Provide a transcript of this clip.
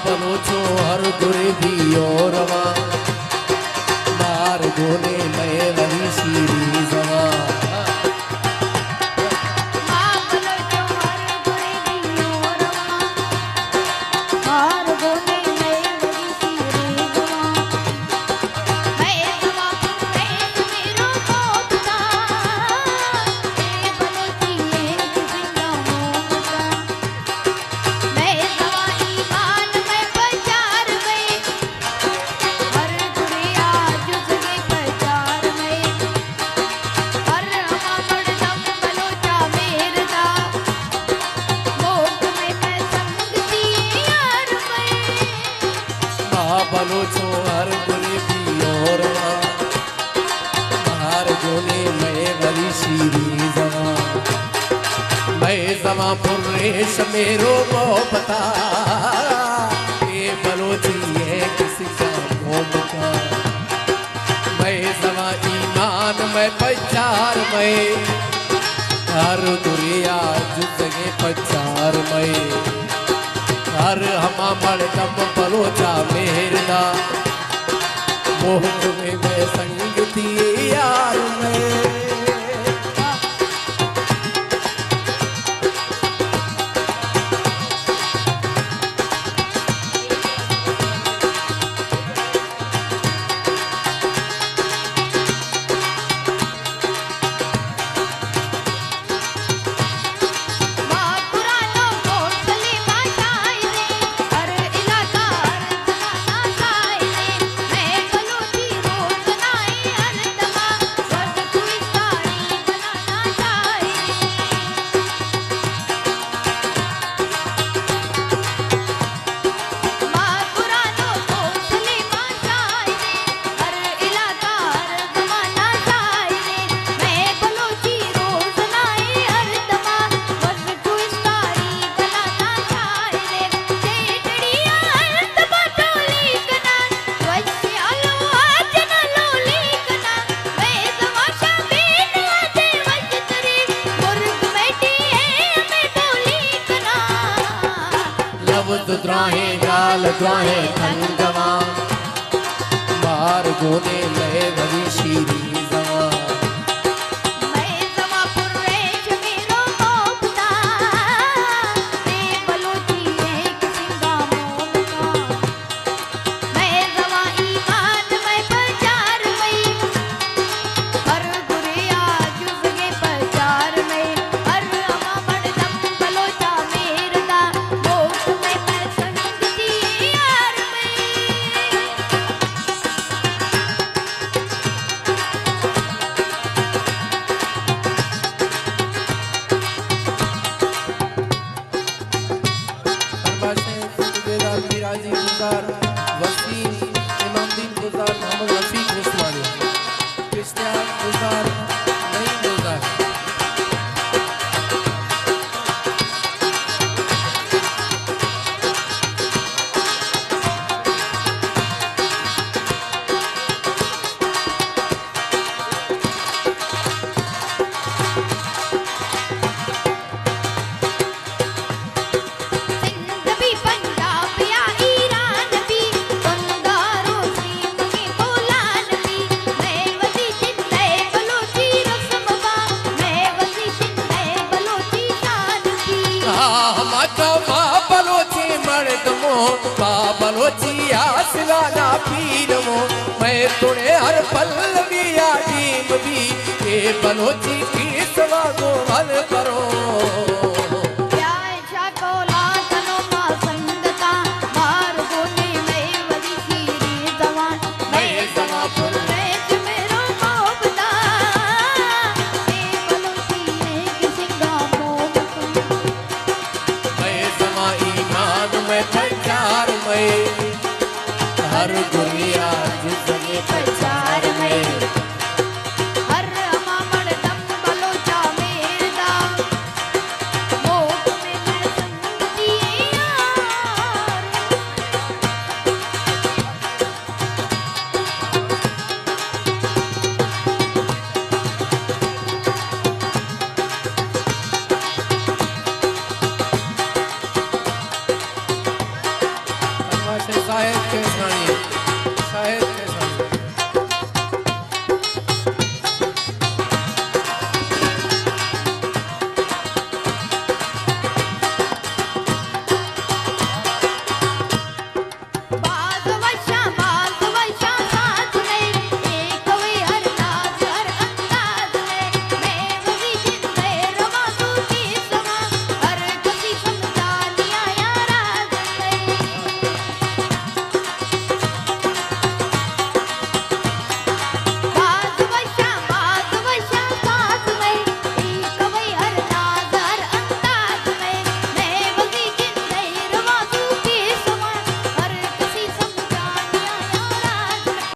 बनो छो हर गुरे भी और मार गोने मैं वही सीरी जवा बनो छो हर गुरे भी और मार गोने मैं वरी सीरी जवा मैं जवा पुरेश मेरो मोहब्बता ये बलोची है किसी का मोहब्बता मैं जवा ईमान मैं पचार मैं हर दुनिया जुगे पचार मैं हर हमा मड़दम बलोचा मेरदा मोह में मैं संग थी यार मैं द्राहे गाल द्राहे तंगवा मार गोने मैं वरी शीरी जवा मैं जवा पुरेश मेरो मोहब्बता ते बलोची एक सिंगा मोहब्बता मैं जवा ईमान मैं पचार में हर गुरिया जुगे पचार में हर अमा मड़दम बलोचा मेरदा मोह में वसीम इमामदीन गुलजार मोहम्मद रफीक उस्मानी क्रिस्टियान गुलजार नईम गुलजार बलोची आसलाना पीरमो मैं तुड़े हर पल भी आजीम भी ये बलोची की सवा को हल करो हर दुनिया जिसने पचार में हर अमा मड़दम बलोचा मेरदा मोह में मैं संगती यार साहित्य